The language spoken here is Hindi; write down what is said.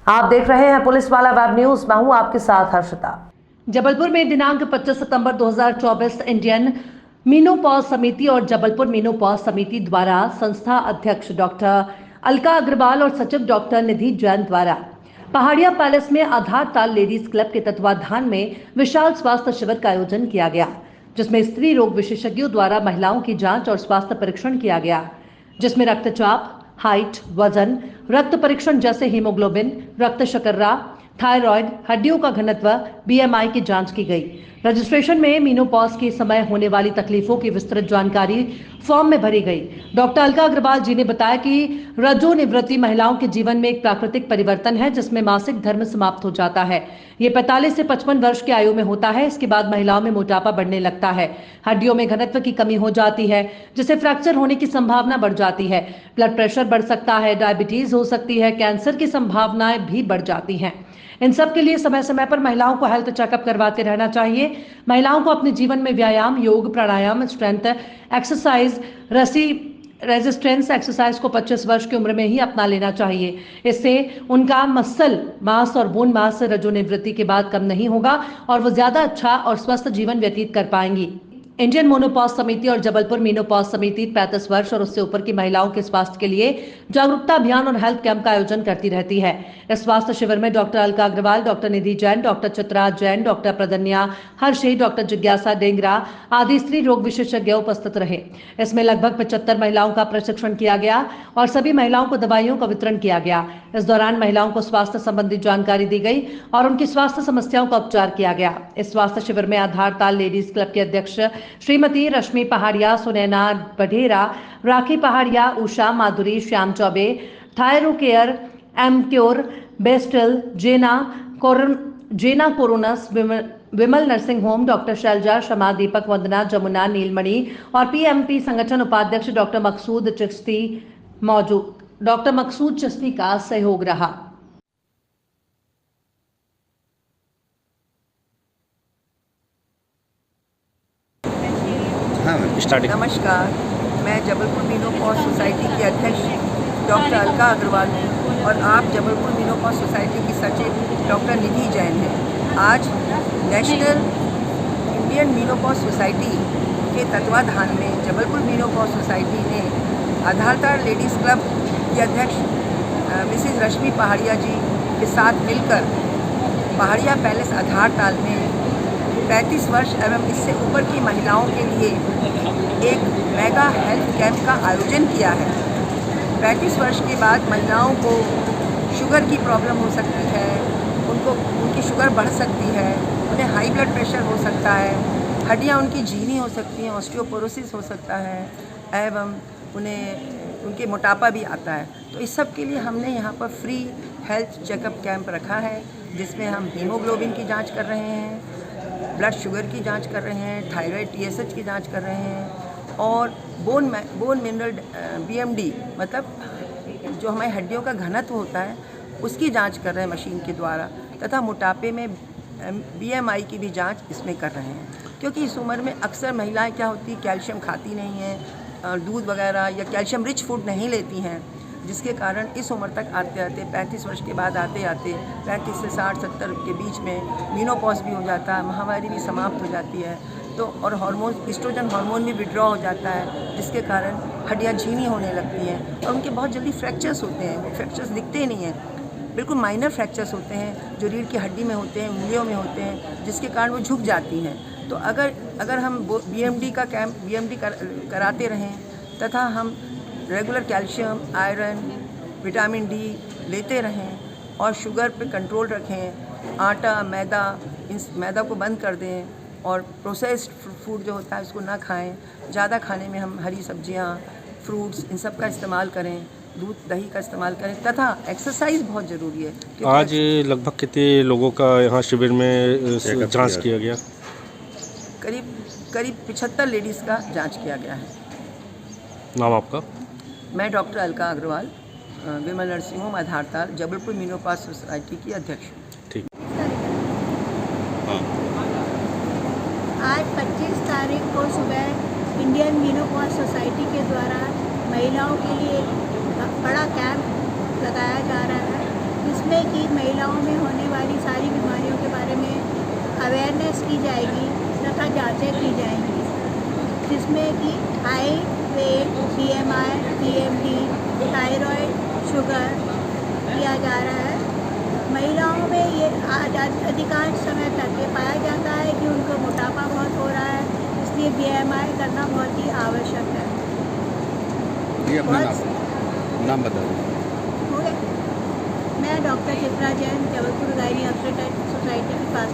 आप देख रहे हैं पुलिस वाला वेब न्यूज। मैं हूं आपके साथ हर्षिता। जबलपुर में दिनांक 25 सितंबर 2024 इंडियन मीनोपॉज समिति और जबलपुर मीनोपॉज समिति द्वारा संस्था अध्यक्ष डॉक्टर अलका अग्रवाल और सचिव डॉक्टर निधि जैन द्वारा पहाड़िया पैलेस में आधार ताल लेडीज क्लब के तत्वाधान में विशाल स्वास्थ्य शिविर का आयोजन किया गया, जिसमें स्त्री रोग विशेषज्ञों द्वारा महिलाओं की जांच और स्वास्थ्य परीक्षण किया गया, जिसमें रक्तचाप, हाइट, वजन, रक्त परीक्षण जैसे हीमोग्लोबिन, रक्त शर्करा, थायराइड, हड्डियों का घनत्व, बीएमआई की जांच की गई। रजिस्ट्रेशन में मीनोपॉज के समय होने वाली तकलीफों की विस्तृत जानकारी फॉर्म में भरी गई। डॉक्टर अलका अग्रवाल जी ने बताया कि रजोनिवृत्ति महिलाओं के जीवन में एक प्राकृतिक परिवर्तन है, जिसमें मासिक धर्म समाप्त हो जाता है। ये 45 से 55 वर्ष की आयु में होता है। इसके बाद महिलाओं में मोटापा बढ़ने लगता है, हड्डियों में घनत्व की कमी हो जाती है, जिससे फ्रैक्चर होने की संभावना बढ़ जाती है, ब्लड प्रेशर बढ़ सकता है, डायबिटीज हो सकती है, कैंसर की संभावनाएं भी बढ़ जाती हैं। इन सब के लिए समय समय पर महिलाओं को हेल्थ चेकअप करवाते रहना चाहिए। महिलाओं को अपने जीवन में व्यायाम, योग, प्राणायाम, स्ट्रेंथ एक्सरसाइज, रेजिस्टेंस एक्सरसाइज को 25 वर्ष की उम्र में ही अपना लेना चाहिए। इससे उनका मसल मास और बोन मास रजोनिवृत्ति के बाद कम नहीं होगा और वो ज्यादा अच्छा और स्वस्थ जीवन व्यतीत कर पाएंगी। इंडियन मोनोपॉज समिति और जबलपुर मीनोपॉज समिति 35 वर्ष और उससे ऊपर की महिलाओं के स्वास्थ्य के लिए जागरूकता अभियान और हेल्थ कैंप का आयोजन करती रहती है। इस स्वास्थ्य शिविर में doctor Alka Agarwal, doctor Nidhi Jain, doctor Chitra Jain, doctor Pradnya Harshe, doctor जिज्ञासा डेंगरा आदि स्त्री रोग विशेषज्ञ उपस्थित रहे। इसमें लगभग 75 महिलाओं का प्रशिक्षण किया गया और सभी महिलाओं को दवाइयों का वितरण किया गया। इस दौरान महिलाओं को स्वास्थ्य संबंधी जानकारी दी गई और उनकी स्वास्थ्य समस्याओं का उपचार किया गया। इस स्वास्थ्य शिविर में आधार ताल लेडीज क्लब के अध्यक्ष श्रीमती रश्मि पहाड़िया, सुनैना बढ़ेरा, राखी पहाड़िया, उषा, माधुरी, Shyam Choubey, thyro care, Emcure, Bastille, जेना कोरोनस, विमल नर्सिंग होम, डॉक्टर शैलजा, शमा, दीपक, वंदना, जमुना, नीलमणि और पीएमपी संगठन उपाध्यक्ष डॉक्टर मकसूद चिश्ती का सहयोग रहा। नमस्कार, मैं जबलपुर मीनोपॉज सोसाइटी की अध्यक्ष डॉक्टर अलका अग्रवाल हूँ और आप जबलपुर मीनोपॉज सोसाइटी की सचिव डॉक्टर निधि जैन हैं। आज नेशनल इंडियन मीनोपॉज सोसाइटी के तत्वाधान में जबलपुर मीनोपॉज सोसाइटी ने आधारताल लेडीज़ क्लब की अध्यक्ष मिसेज रश्मि पहाड़िया जी के साथ मिलकर पहाड़िया पैलेस आधारताल में 35 वर्ष एवं इससे ऊपर की महिलाओं के लिए एक मेगा हेल्थ कैंप का आयोजन किया है। 35 वर्ष के बाद महिलाओं को शुगर की प्रॉब्लम हो सकती है, उनकी शुगर बढ़ सकती है, उन्हें हाई ब्लड प्रेशर हो सकता है, हड्डियां उनकी झीनी हो सकती हैं, ऑस्टियोपोरोसिस हो सकता है एवं उनके मोटापा भी आता है। तो इस सब के लिए हमने यहाँ पर फ्री हेल्थ चेकअप कैंप रखा है, जिसमें हम हीमोग्लोबिन की जाँच कर रहे हैं, ब्लड शुगर की जांच कर रहे हैं, थायराइड TSH की जांच कर रहे हैं और बोन मिनरल BMD मतलब जो हमारी हड्डियों का घनत्व होता है उसकी जांच कर रहे हैं मशीन के द्वारा, तथा मोटापे में BMI की भी जांच इसमें कर रहे हैं। क्योंकि इस उम्र में अक्सर महिलाएं क्या होती कैल्शियम खाती नहीं हैं, दूध वगैरह या कैल्शियम रिच फूड नहीं लेती हैं, जिसके कारण इस उम्र तक आते आते 35 वर्ष के बाद आते 35 से 60-70 के बीच में मीनोपॉज भी हो जाता है, माहवारी भी समाप्त हो जाती है। तो और हार्मोन एस्ट्रोजन हार्मोन भी विड्रॉ हो जाता है, जिसके कारण हड्डियाँ झीनी होने लगती हैं और उनके बहुत जल्दी फ्रैक्चर्स होते हैं। फ्रैक्चर्स दिखते ही नहीं हैं, बिल्कुल माइनर फ्रैक्चर्स होते हैं जो रीढ़ की हड्डी में होते हैं, उंगलियों में होते हैं, जिसके कारण वो झुक जाती हैं। तो अगर हम BMD का कैंप कराते रहें तथा हम regular calcium, iron, vitamin D लेते रहें और शुगर पे कंट्रोल रखें, आटा, मैदा को बंद कर दें और प्रोसेस्ड फूड जो होता है उसको ना खाएं, ज़्यादा खाने में हम हरी सब्जियां, फ्रूट्स इन सब का इस्तेमाल करें, दूध दही का इस्तेमाल करें तथा एक्सरसाइज बहुत ज़रूरी है। आज लगभग कितने लोगों का यहाँ शिविर में जांच किया गया? करीब 75 लेडीज़ का जाँच किया गया है। नाम आपका? मैं doctor Alka Agarwal, Vimal nursing home Adhartal, Jabalpur menopause society की अध्यक्ष हूँ। ठीक। आज 25 तारीख को सुबह इंडियन मीनोपॉज सोसाइटी के द्वारा महिलाओं के लिए एक बड़ा कैंप लगाया जा रहा है। जिसमें कि महिलाओं में होने वाली सारी बीमारियों के बारे में अवेयरनेस की जाएगी तथा जांचें की जाएंगी, जिसमें कि height, weight, BMI, TMD, thyroid, sugar किया जा रहा है। महिलाओं में ये अधिकांश समय तक ये पाया जाता है कि उनको मोटापा बहुत हो रहा है, इसलिए BMI करना बहुत ही आवश्यक है। ये अपना बहुत- नाम बता दें। हो गया। मैं doctor Chitra Jain, Jabalpur gynae obstetric society की पास